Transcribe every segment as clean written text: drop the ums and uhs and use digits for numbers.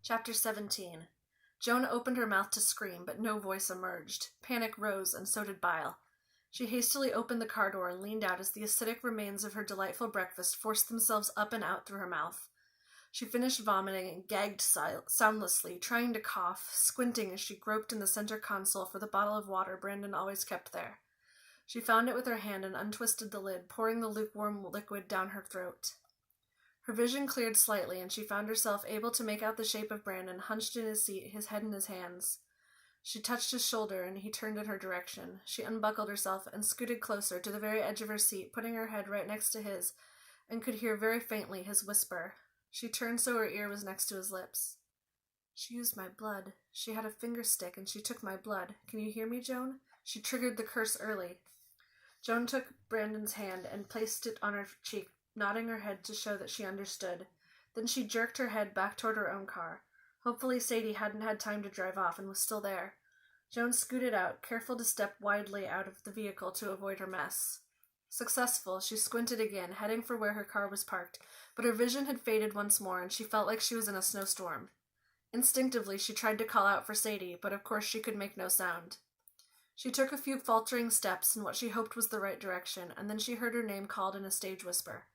Chapter 17. Joan opened her mouth to scream, but no voice emerged. Panic rose, and so did bile. She hastily opened the car door and leaned out as the acidic remains of her delightful breakfast forced themselves up and out through her mouth. She finished vomiting and gagged soundlessly, trying to cough, squinting as she groped in the center console for the bottle of water Brandon always kept there. She found it with her hand and untwisted the lid, pouring the lukewarm liquid down her throat. Her vision cleared slightly, and she found herself able to make out the shape of Brandon, hunched in his seat, his head in his hands. She touched his shoulder, and he turned in her direction. She unbuckled herself and scooted closer to the very edge of her seat, putting her head right next to his, and could hear very faintly his whisper. She turned so her ear was next to his lips. "She used my blood. She had a finger stick, and she took my blood. Can you hear me, Joan? She triggered the curse early." Joan took Brandon's hand and placed it on her cheek, nodding her head to show that she understood. Then she jerked her head back toward her own car. Hopefully Sadie hadn't had time to drive off and was still there. Joan scooted out, careful to step widely out of the vehicle to avoid her mess. Successful, she squinted again, heading for where her car was parked, but her vision had faded once more, and she felt like she was in a snowstorm. Instinctively, she tried to call out for Sadie, but of course she could make no sound. She took a few faltering steps in what she hoped was the right direction, and then she heard her name called in a stage whisper.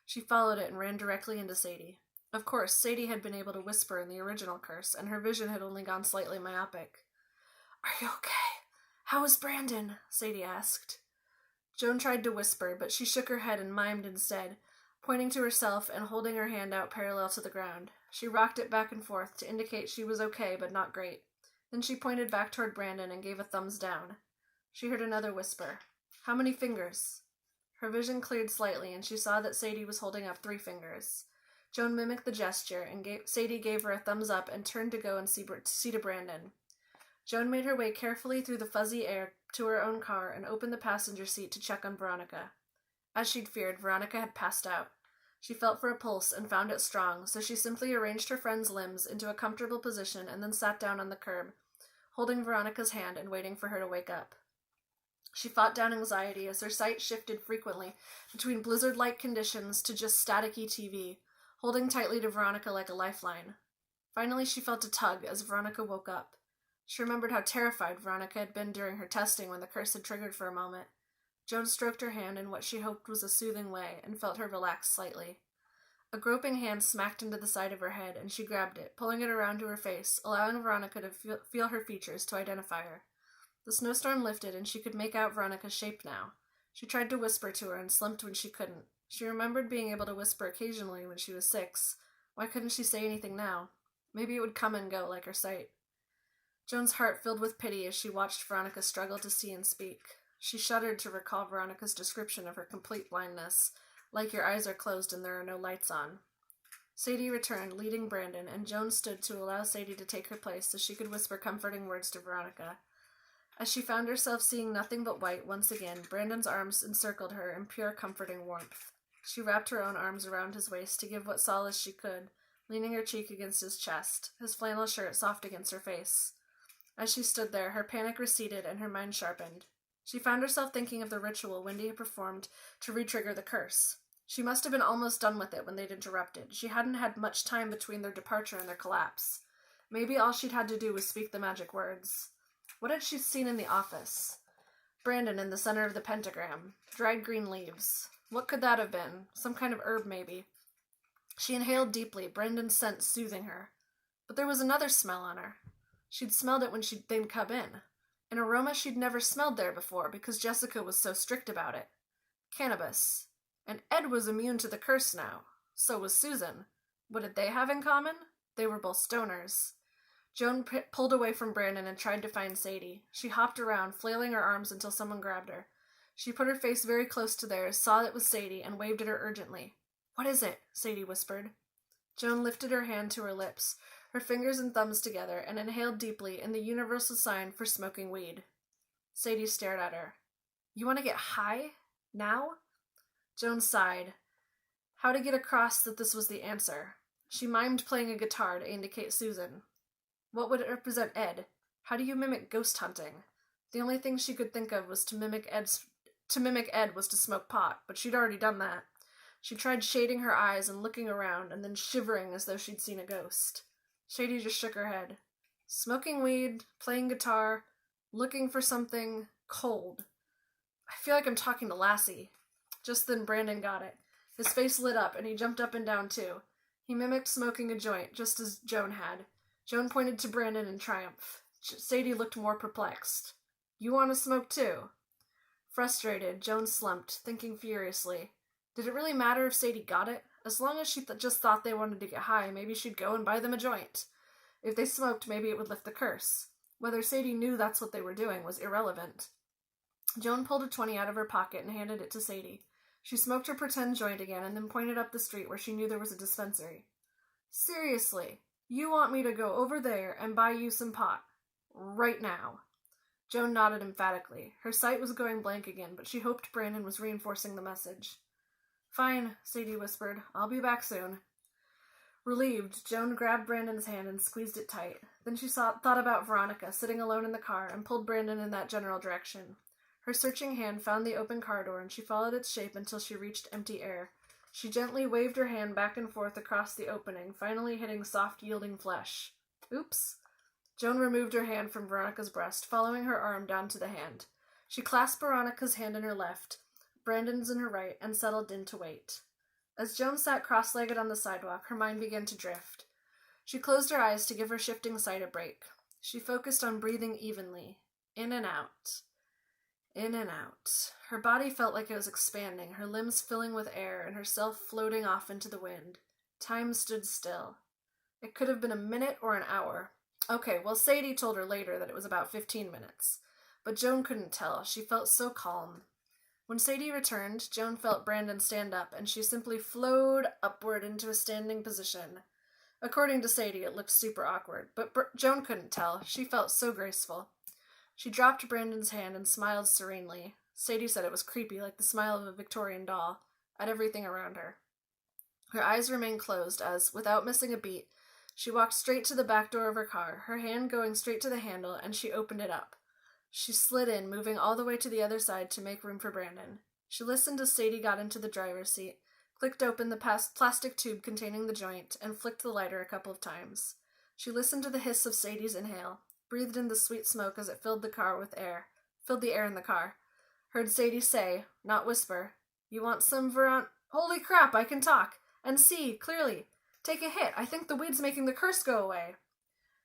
She followed it and ran directly into Sadie. Of course, Sadie had been able to whisper in the original curse, and her vision had only gone slightly myopic. "Are you okay? How is Brandon?" Sadie asked. Joan tried to whisper, but she shook her head and mimed instead, pointing to herself and holding her hand out parallel to the ground. She rocked it back and forth to indicate she was okay, but not great. Then she pointed back toward Brandon and gave a thumbs down. She heard another whisper. "How many fingers?" Her vision cleared slightly, and she saw that Sadie was holding up 3 fingers. Joan mimicked the gesture, and Sadie gave her a thumbs up and turned to go and see to Brandon. Joan made her way carefully through the fuzzy air to her own car and opened the passenger seat to check on Veronica. As she'd feared, Veronica had passed out. She felt for a pulse and found it strong, so she simply arranged her friend's limbs into a comfortable position and then sat down on the curb, holding Veronica's hand and waiting for her to wake up. She fought down anxiety as her sight shifted frequently between blizzard-like conditions to just staticky TV, holding tightly to Veronica like a lifeline. Finally, she felt a tug as Veronica woke up. She remembered how terrified Veronica had been during her testing when the curse had triggered for a moment. Joan stroked her hand in what she hoped was a soothing way and felt her relax slightly. A groping hand smacked into the side of her head, and she grabbed it, pulling it around to her face, allowing Veronica to feel her features to identify her. The snowstorm lifted, and she could make out Veronica's shape now. She tried to whisper to her and slumped when she couldn't. She remembered being able to whisper occasionally when she was 6. Why couldn't she say anything now? Maybe it would come and go like her sight. Joan's heart filled with pity as she watched Veronica struggle to see and speak. She shuddered to recall Veronica's description of her complete blindness, like your eyes are closed and there are no lights on. Sadie returned, leading Brandon, and Joan stood to allow Sadie to take her place so she could whisper comforting words to Veronica. As she found herself seeing nothing but white once again, Brandon's arms encircled her in pure comforting warmth. She wrapped her own arms around his waist to give what solace she could, leaning her cheek against his chest, his flannel shirt soft against her face. As she stood there, her panic receded and her mind sharpened. She found herself thinking of the ritual Wendy had performed to re-trigger the curse. She must have been almost done with it when they'd interrupted. She hadn't had much time between their departure and their collapse. Maybe all she'd had to do was speak the magic words. What had she seen in the office? Brandon in the center of the pentagram. Dried green leaves. What could that have been? Some kind of herb, maybe. She inhaled deeply, Brandon's scent soothing her. But there was another smell on her. She'd smelled it when she'd been come in. An aroma she'd never smelled there before because Jessica was so strict about it. Cannabis. And Ed was immune to the curse now. So was Susan. What did they have in common? They were both stoners. Joan pulled away from Brandon and tried to find Sadie. She hopped around, flailing her arms until someone grabbed her. She put her face very close to theirs, saw it was Sadie, and waved at her urgently. "What is it?" Sadie whispered. Joan lifted her hand to her lips, her fingers and thumbs together, and inhaled deeply in the universal sign for smoking weed. Sadie stared at her. "You want to get high? Now?" Joan sighed. How to get across that this was the answer? She mimed playing a guitar to indicate Susan. What would it represent Ed? How do you mimic ghost hunting? The only thing she could think of was to mimic Ed was to smoke pot, but she'd already done that. She tried shading her eyes and looking around, and then shivering as though she'd seen a ghost. Sadie just shook her head. Smoking weed, playing guitar, looking for something cold. I feel like I'm talking to Lassie. Just then Brandon got it. His face lit up, and he jumped up and down, too. He mimicked smoking a joint, just as Joan had. Joan pointed to Brandon in triumph. Sadie looked more perplexed. You want to smoke, too? Frustrated, Joan slumped, thinking furiously. Did it really matter if Sadie got it? As long as she just thought they wanted to get high, maybe she'd go and buy them a joint. If they smoked, maybe it would lift the curse. Whether Sadie knew that's what they were doing was irrelevant. Joan pulled a 20 out of her pocket and handed it to Sadie. She smoked her pretend joint again and then pointed up the street where she knew there was a dispensary. Seriously, you want me to go over there and buy you some pot? Right now. Joan nodded emphatically. Her sight was going blank again, but she hoped Brandon was reinforcing the message. Fine, Sadie whispered. I'll be back soon. Relieved, Joan grabbed Brandon's hand and squeezed it tight. Then she thought about Veronica, sitting alone in the car, and pulled Brandon in that general direction. Her searching hand found the open car door, and she followed its shape until she reached empty air. She gently waved her hand back and forth across the opening, finally hitting soft, yielding flesh. Oops. Joan removed her hand from Veronica's breast, following her arm down to the hand. She clasped Veronica's hand in her left, Brandon's in her right, and settled in to wait. As Joan sat cross-legged on the sidewalk, her mind began to drift. She closed her eyes to give her shifting sight a break. She focused on breathing evenly, in and out. In and out. Her body felt like it was expanding, her limbs filling with air, and herself floating off into the wind. Time stood still. It could have been a minute or an hour. Okay, well, Sadie told her later that it was about 15 minutes. But Joan couldn't tell. She felt so calm. When Sadie returned, Joan felt Brandon stand up, and she simply flowed upward into a standing position. According to Sadie, it looked super awkward, but Joan couldn't tell. She felt so graceful. She dropped Brandon's hand and smiled serenely. Sadie said it was creepy, like the smile of a Victorian doll, at everything around her. Her eyes remained closed as, without missing a beat, she walked straight to the back door of her car, her hand going straight to the handle, and she opened it up. She slid in, moving all the way to the other side to make room for Brandon. She listened as Sadie got into the driver's seat, clicked open the plastic tube containing the joint, and flicked the lighter a couple of times. She listened to the hiss of Sadie's inhale, breathed in the sweet smoke as it filled the air in the car. Heard Sadie say, not whisper, "You want some Holy crap, I can talk! And see, clearly! Take a hit, I think the weed's making the curse go away!"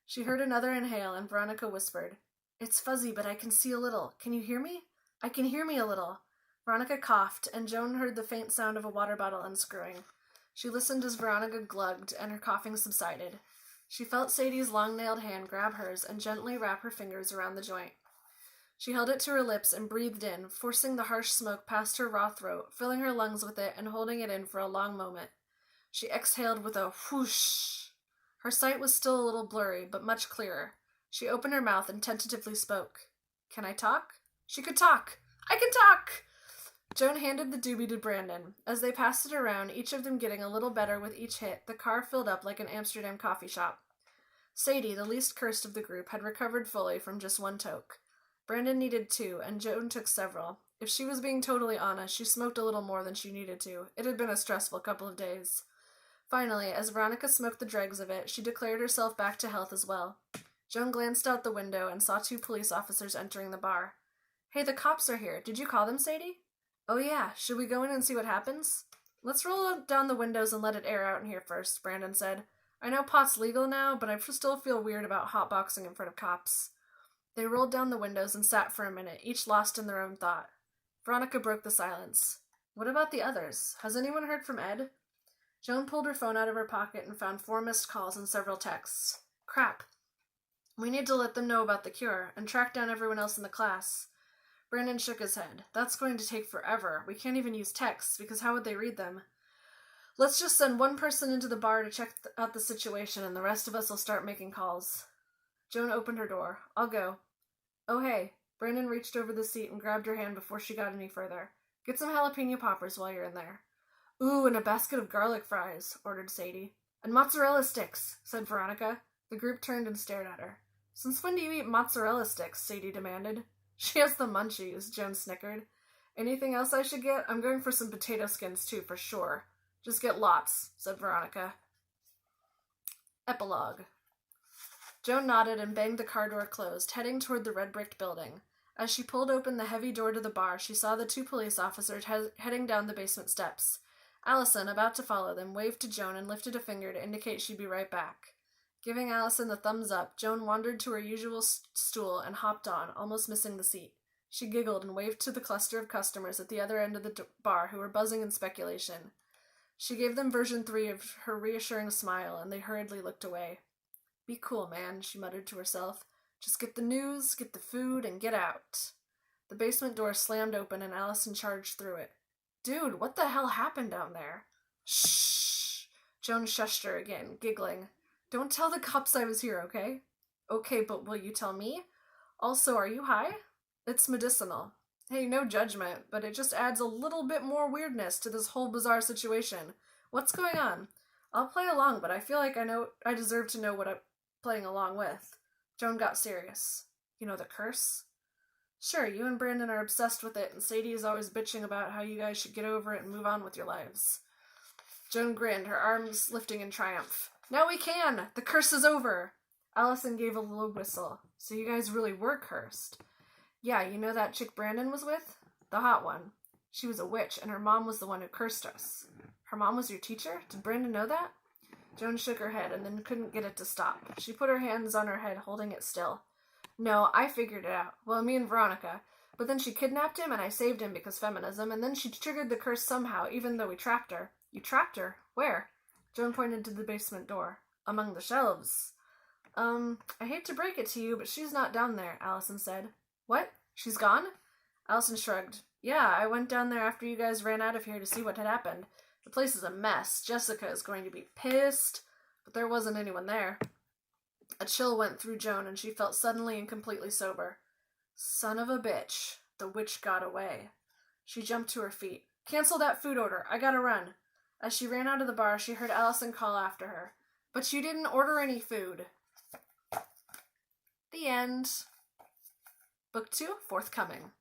She heard another inhale, and Veronica whispered, "It's fuzzy, but I can see a little. Can you hear me?" "I can hear me a little." Veronica coughed, and Joan heard the faint sound of a water bottle unscrewing. She listened as Veronica glugged, and her coughing subsided. She felt Sadie's long-nailed hand grab hers and gently wrap her fingers around the joint. She held it to her lips and breathed in, forcing the harsh smoke past her raw throat, filling her lungs with it and holding it in for a long moment. She exhaled with a whoosh. Her sight was still a little blurry, but much clearer. She opened her mouth and tentatively spoke. "Can I talk?" She could talk! "I can talk!" Joan handed the doobie to Brandon. As they passed it around, each of them getting a little better with each hit, the car filled up like an Amsterdam coffee shop. Sadie, the least cursed of the group, had recovered fully from just one toke. Brandon needed 2, and Joan took several. If she was being totally honest, she smoked a little more than she needed to. It had been a stressful couple of days. Finally, as Veronica smoked the dregs of it, she declared herself back to health as well. Joan glanced out the window and saw 2 police officers entering the bar. "Hey, the cops are here. Did you call them, Sadie?" "Oh yeah, should we go in and see what happens?" "Let's roll down the windows and let it air out in here first," Brandon said. "I know pot's legal now, but I still feel weird about hotboxing in front of cops." They rolled down the windows and sat for a minute, each lost in their own thought. Veronica broke the silence. "What about the others? Has anyone heard from Ed?" Joan pulled her phone out of her pocket and found 4 missed calls and several texts. "Crap. We need to let them know about the cure, and track down everyone else in the class." Brandon shook his head. "That's going to take forever. We can't even use texts, because how would they read them? Let's just send one person into the bar to check out the situation, and the rest of us will start making calls." Joan opened her door. "I'll go." "Oh, hey." Brandon reached over the seat and grabbed her hand before she got any further. "Get some jalapeno poppers while you're in there." "Ooh, and a basket of garlic fries," ordered Sadie. "And mozzarella sticks," said Veronica. The group turned and stared at her. "Since when do you eat mozzarella sticks?" Sadie demanded. "She has the munchies," Joan snickered. "Anything else I should get? I'm going for some potato skins, too, for sure." "Just get lots," said Veronica. Epilogue. Joan nodded and banged the car door closed, heading toward the red-bricked building. As she pulled open the heavy door to the bar, she saw the 2 police officers heading down the basement steps. Allison, about to follow them, waved to Joan and lifted a finger to indicate she'd be right back. Giving Allison the thumbs up, Joan wandered to her usual stool and hopped on, almost missing the seat. She giggled and waved to the cluster of customers at the other end of the bar who were buzzing in speculation. She gave them version 3 of her reassuring smile, and they hurriedly looked away. "Be cool, man," she muttered to herself. "Just get the news, get the food, and get out." The basement door slammed open and Allison charged through it. "Dude, what the hell happened down there?" "Shh!" Joan shushed her again, giggling. "Don't tell the cops I was here, okay?" "Okay, but will you tell me? Also, are you high?" "It's medicinal." "Hey, no judgment, but it just adds a little bit more weirdness to this whole bizarre situation. What's going on?" "I'll play along, but I feel like I deserve to know what I'm playing along with." Joan got serious. "You know the curse?" "Sure, you and Brandon are obsessed with it, and Sadie is always bitching about how you guys should get over it and move on with your lives." Joan grinned, her arms lifting in triumph. "Now we can! The curse is over!" Allison gave a little whistle. "So you guys really were cursed." "Yeah, you know that chick Brandon was with? The hot one. She was a witch, and her mom was the one who cursed us." "Her mom was your teacher? Did Brandon know that?" Joan shook her head and then couldn't get it to stop. She put her hands on her head, holding it still. "No, I figured it out. Well, me and Veronica. But then she kidnapped him, and I saved him because feminism, and then she triggered the curse somehow, even though we trapped her." "You trapped her? Where?" Joan pointed to the basement door. "Among the shelves." I hate to break it to you, but she's not down there," Allison said. "What? She's gone?" Allison shrugged. "Yeah, I went down there after you guys ran out of here to see what had happened. The place is a mess. Jessica is going to be pissed, but there wasn't anyone there." A chill went through Joan, and she felt suddenly and completely sober. Son of a bitch. The witch got away. She jumped to her feet. "Cancel that food order. I gotta run." As she ran out of the bar, she heard Allison call after her. "But you didn't order any food." The end. Book 2, forthcoming.